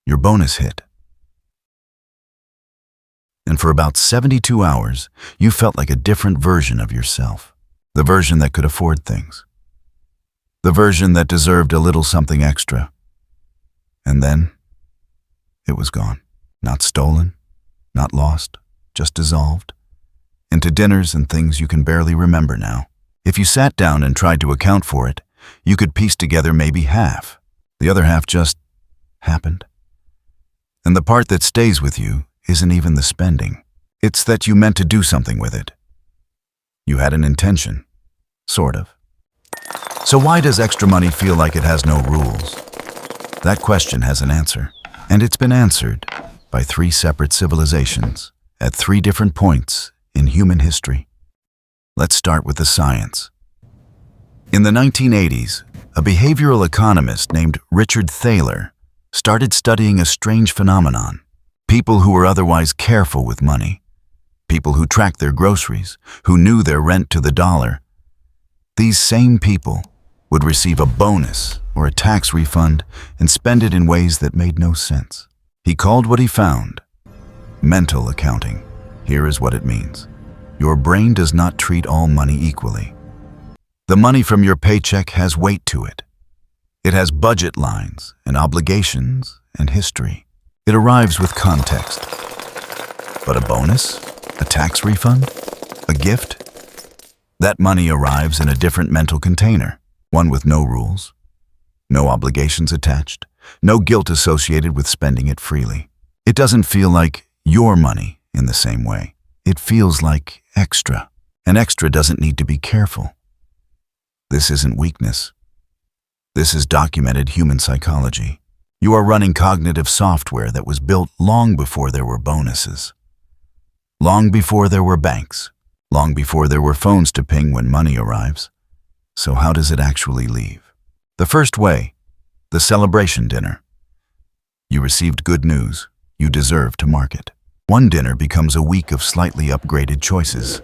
Your bonus hit. And for about 72 hours, you felt like a different version of yourself. The version that could afford things. The version that deserved a little something extra. And then, it was gone. Not stolen, not lost, just dissolved. Into dinners and things you can barely remember now. If you sat down and tried to account for it, you could piece together maybe half. The other half just happened. And the part that stays with you isn't even the spending. It's that you meant to do something with it. You had an intention, sort of. So why does extra money feel like it has no rules? That question has an answer, and it's been answered by 3 separate civilizations at 3 different points in human history. Let's start with the science. In the 1980s, a behavioral economist named Richard Thaler started studying a strange phenomenon. People who were otherwise careful with money, people who tracked their groceries, who knew their rent to the dollar, these same people would receive a bonus or a tax refund and spend it in ways that made no sense. He called what he found mental accounting. Here is what it means. Your brain does not treat all money equally. The money from your paycheck has weight to it. It has budget lines and obligations and history. It arrives with context. But a bonus? A tax refund? A gift? That money arrives in a different mental container, one with no rules, no obligations attached, no guilt associated with spending it freely. It doesn't feel like your money in the same way. It feels like extra. And extra doesn't need to be careful. This isn't weakness. This is documented human psychology. You are running cognitive software that was built long before there were bonuses. Long before there were banks. Long before there were phones to ping when money arrives. So how does it actually leave? The first way, the celebration dinner. You received good news. You deserve to mark it. One dinner becomes a week of slightly upgraded choices.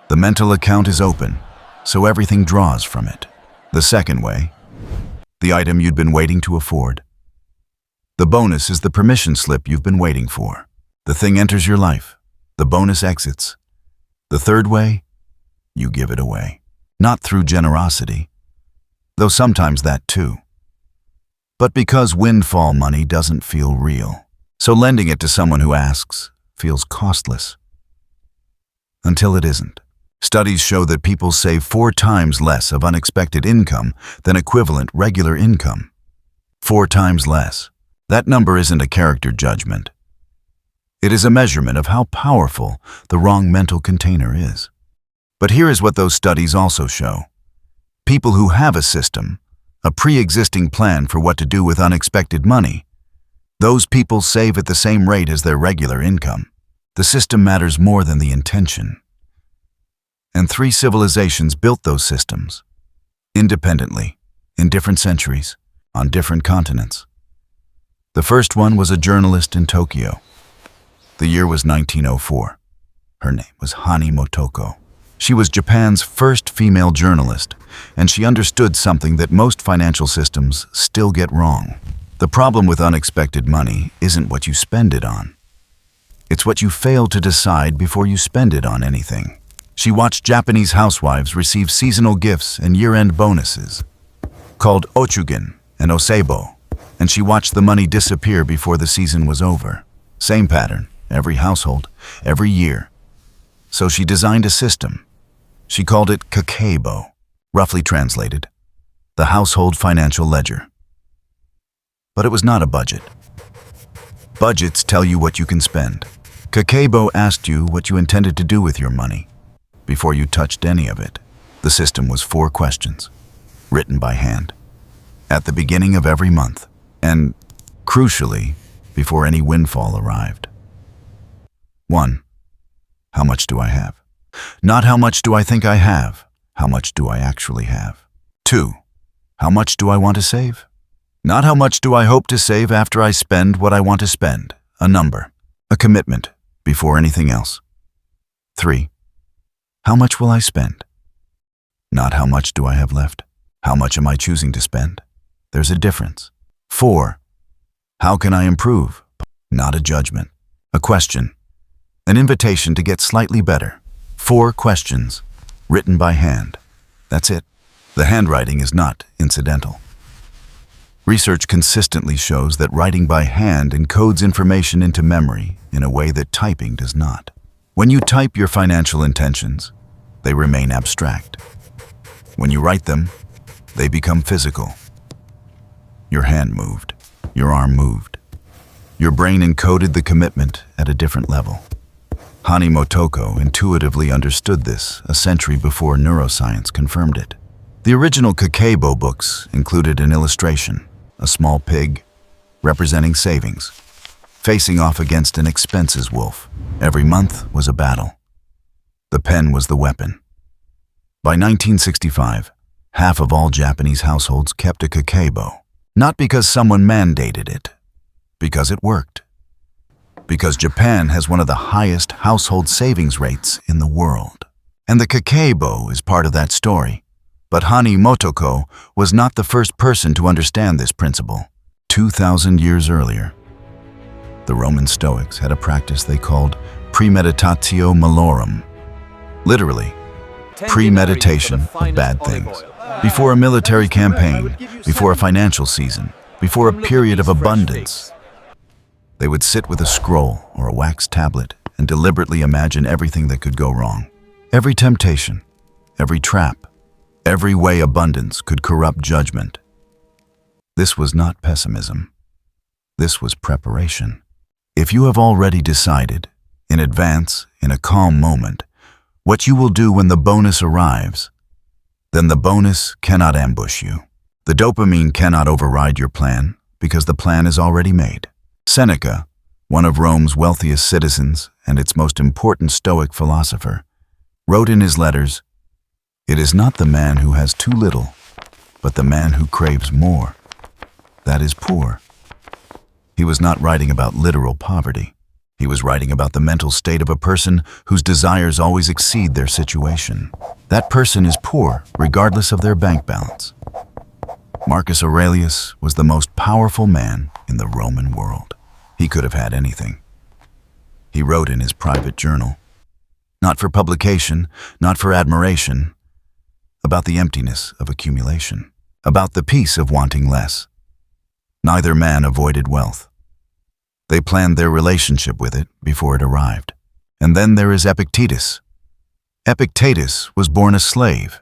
The mental account is open, so everything draws from it. The second way, the item you'd been waiting to afford. The bonus is the permission slip you've been waiting for. The thing enters your life. The bonus exits. The third way, you give it away. Not through generosity, though sometimes that too. But because windfall money doesn't feel real. So lending it to someone who asks feels costless. Until it isn't. Studies show that people save 4 times less of unexpected income than equivalent regular income. 4 times less. That number isn't a character judgment. It is a measurement of how powerful the wrong mental container is. But here is what those studies also show. People who have a system, a pre-existing plan for what to do with unexpected money, those people save at the same rate as their regular income. The system matters more than the intention. And 3 civilizations built those systems, independently, in different centuries, on different continents. The first one was a journalist in Tokyo. The year was 1904. Her name was Hani Motoko. She was Japan's first female journalist, and she understood something that most financial systems still get wrong. The problem with unexpected money isn't what you spend it on. It's what you fail to decide before you spend it on anything. She watched Japanese housewives receive seasonal gifts and year-end bonuses, called ochugen and osebo, and she watched the money disappear before the season was over. Same pattern, every household, every year. So she designed a system. She called it kakeibo, roughly translated, the household financial ledger. But it was not a budget. Budgets tell you what you can spend. Kakeibo asked you what you intended to do with your money before you touched any of it. The system was 4 questions, written by hand, at the beginning of every month, and, crucially, before any windfall arrived. 1. How much do I have? Not how much do I think I have, how much do I actually have? 2. How much do I want to save? Not how much do I hope to save after I spend what I want to spend, a number, a commitment, before anything else. 3. How much will I spend? Not how much do I have left, how much am I choosing to spend? There's a difference. 4. How can I improve? Not a judgment. A question. An invitation to get slightly better. 4 questions, written by hand. That's it. The handwriting is not incidental. Research consistently shows that writing by hand encodes information into memory in a way that typing does not. When you type your financial intentions, they remain abstract. When you write them, they become physical. Your hand moved. Your arm moved. Your brain encoded the commitment at a different level. Hani Motoko intuitively understood this a century before neuroscience confirmed it. The original Kakeibo books included an illustration, a small pig, representing savings, facing off against an expenses wolf. Every month was a battle. The pen was the weapon. By 1965, half of all Japanese households kept a Kakeibo, not because someone mandated it, because it worked. Because Japan has one of the highest household savings rates in the world. And the Kakeibo is part of that story. But Hani Motoko was not the first person to understand this principle. 2,000 years earlier, the Roman Stoics had a practice they called premeditatio malorum. Literally, premeditation of bad things. Before a military campaign, before a financial season, before a period of abundance, they would sit with a scroll or a wax tablet and deliberately imagine everything that could go wrong. Every temptation, every trap, every way abundance could corrupt judgment. This was not pessimism. This was preparation. If you have already decided, in advance, in a calm moment, what you will do when the bonus arrives, then the bonus cannot ambush you. The dopamine cannot override your plan because the plan is already made. Seneca, one of Rome's wealthiest citizens and its most important Stoic philosopher, wrote in his letters, "It is not the man who has too little, but the man who craves more that is poor." He was not writing about literal poverty. He was writing about the mental state of a person whose desires always exceed their situation. That person is poor, regardless of their bank balance. Marcus Aurelius was the most powerful man in the Roman world. He could have had anything. He wrote in his private journal, not for publication, not for admiration, about the emptiness of accumulation, about the peace of wanting less. Neither man avoided wealth. They planned their relationship with it before it arrived. And then there is Epictetus. Epictetus was born a slave.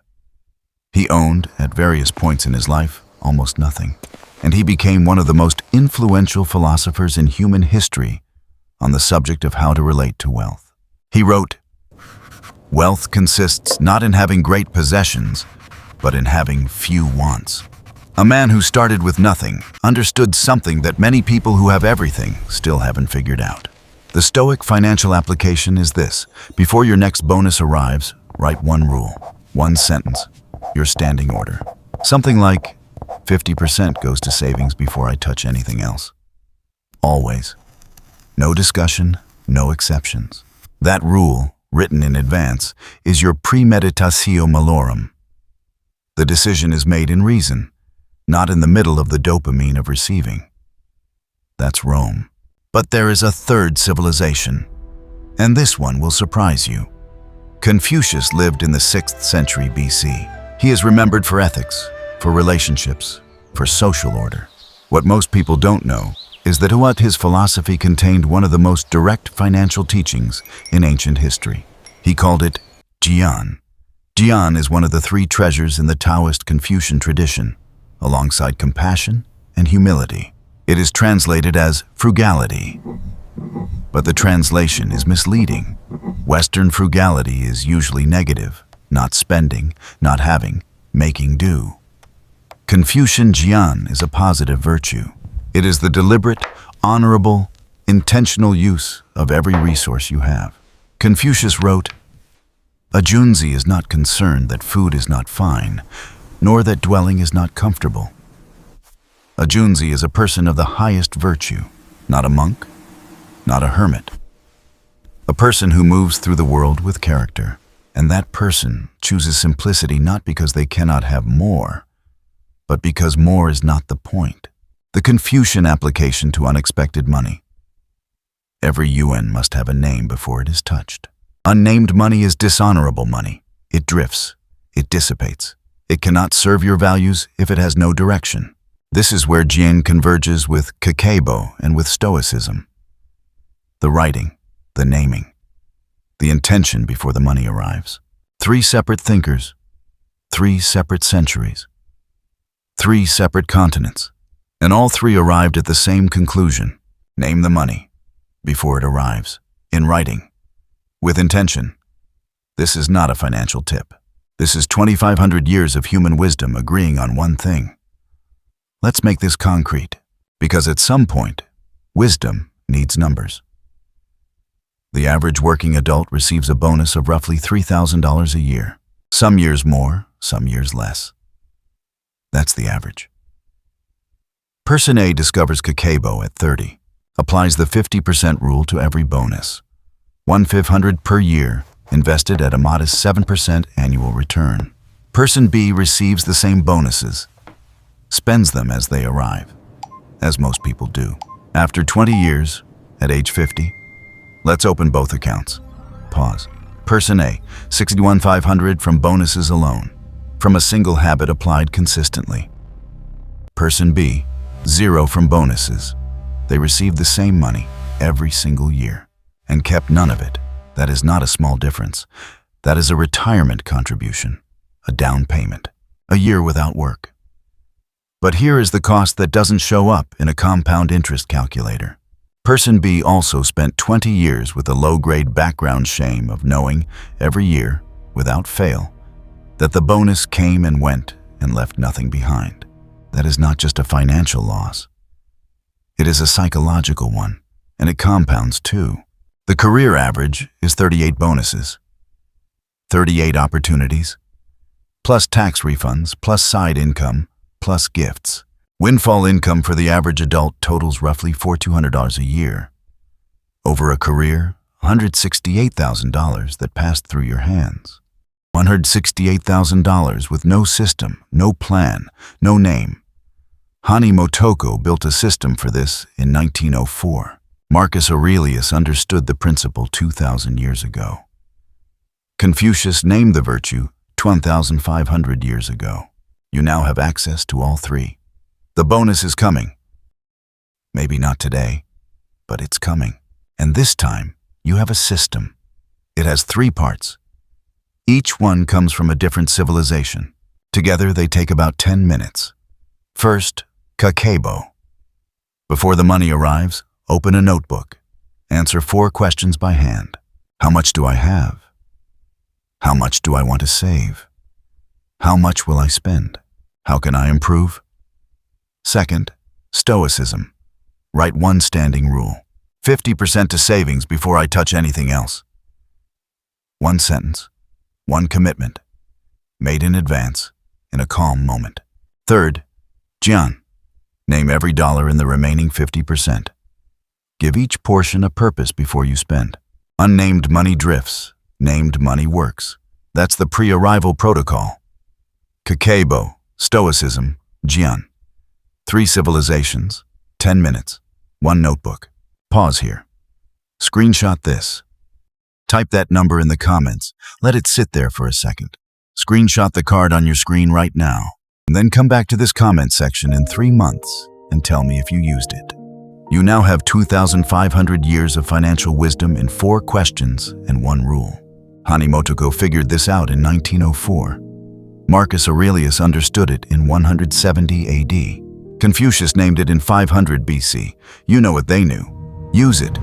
He owned, at various points in his life, almost nothing, and he became one of the most influential philosophers in human history on the subject of how to relate to wealth. He wrote, "Wealth consists not in having great possessions, but in having few wants." A man who started with nothing understood something that many people who have everything still haven't figured out. The Stoic financial application is this: before your next bonus arrives, write one rule, one sentence, your standing order. Something like, 50% goes to savings before I touch anything else. Always. No discussion, no exceptions. That rule, written in advance, is your premeditatio malorum. The decision is made in reason, not in the middle of the dopamine of receiving. That's Rome. But there is a third civilization, and this one will surprise you. Confucius lived in the 6th century BC. He is remembered for ethics, for relationships, for social order. What most people don't know is that his philosophy contained one of the most direct financial teachings in ancient history. He called it Jian. Jian is one of the 3 treasures in the Taoist Confucian tradition, alongside compassion and humility. It is translated as frugality, but the translation is misleading. Western frugality is usually negative, not spending, not having, making do. Confucian Jian is a positive virtue. It is the deliberate, honorable, intentional use of every resource you have. Confucius wrote, "A Junzi is not concerned that food is not fine, nor that dwelling is not comfortable." A Junzi is a person of the highest virtue, not a monk, not a hermit. A person who moves through the world with character. And that person chooses simplicity not because they cannot have more, but because more is not the point. The Confucian application to unexpected money. Every yuan must have a name before it is touched. Unnamed money is dishonorable money. It drifts. It dissipates. It cannot serve your values if it has no direction. This is where Jian converges with Kakeibo and with Stoicism. The writing, the naming, the intention before the money arrives. 3 separate thinkers, 3 separate centuries, 3 separate continents, and all 3 arrived at the same conclusion. Name the money before it arrives, in writing, with intention. This is not a financial tip. This is 2,500 years of human wisdom agreeing on one thing. Let's make this concrete, because at some point, wisdom needs numbers. The average working adult receives a bonus of roughly $3,000 a year. Some years more, some years less. That's the average. Person A discovers Kakeibo at 30, applies the 50% rule to every bonus. 1,500 per year, invested at a modest 7% annual return. Person B receives the same bonuses, spends them as they arrive, as most people do. After 20 years, at age 50, let's open both accounts. Pause. Person A, 61,500 from bonuses alone, from a single habit applied consistently. Person B, 0 from bonuses. They received the same money every single year and kept none of it. That is not a small difference. That is a retirement contribution, a down payment, a year without work. But here is the cost that doesn't show up in a compound interest calculator. Person B also spent 20 years with the low-grade background shame of knowing, every year, without fail, that the bonus came and went and left nothing behind. That is not just a financial loss. It is a psychological one, and it compounds too. The career average is 38 bonuses, 38 opportunities, plus tax refunds, plus side income, plus gifts. Windfall income for the average adult totals roughly $4,200 a year. Over a career, $168,000 that passed through your hands. $168,000 with no system, no plan, no name. Hani Motoko built a system for this in 1904. Marcus Aurelius understood the principle 2,000 years ago. Confucius named the virtue 1,500 years ago. You now have access to all 3. The bonus is coming. Maybe not today, but it's coming. And this time, you have a system. It has 3 parts. Each one comes from a different civilization. Together, they take about 10 minutes. First, Kakeibo. Before the money arrives, open a notebook. Answer 4 questions by hand. How much do I have? How much do I want to save? How much will I spend? How can I improve? Second, Stoicism. Write 1 standing rule. 50% to savings before I touch anything else. 1 sentence, 1 commitment, made in advance, in a calm moment. Third, Jian. Name every dollar in the remaining 50%. Give each portion a purpose before you spend. Unnamed money drifts, named money works. That's the pre-arrival protocol. Kakeibo, Stoicism, Jian. 3 civilizations, 10 minutes, 1 notebook. Pause here. Screenshot this. Type that number in the comments. Let it sit there for a second. Screenshot the card on your screen right now. And then come back to this comment section in 3 months and tell me if you used it. You now have 2,500 years of financial wisdom in 4 questions and 1 rule. Hani Motoko figured this out in 1904. Marcus Aurelius understood it in 170 AD. Confucius named it in 500 BC. You know what they knew. Use it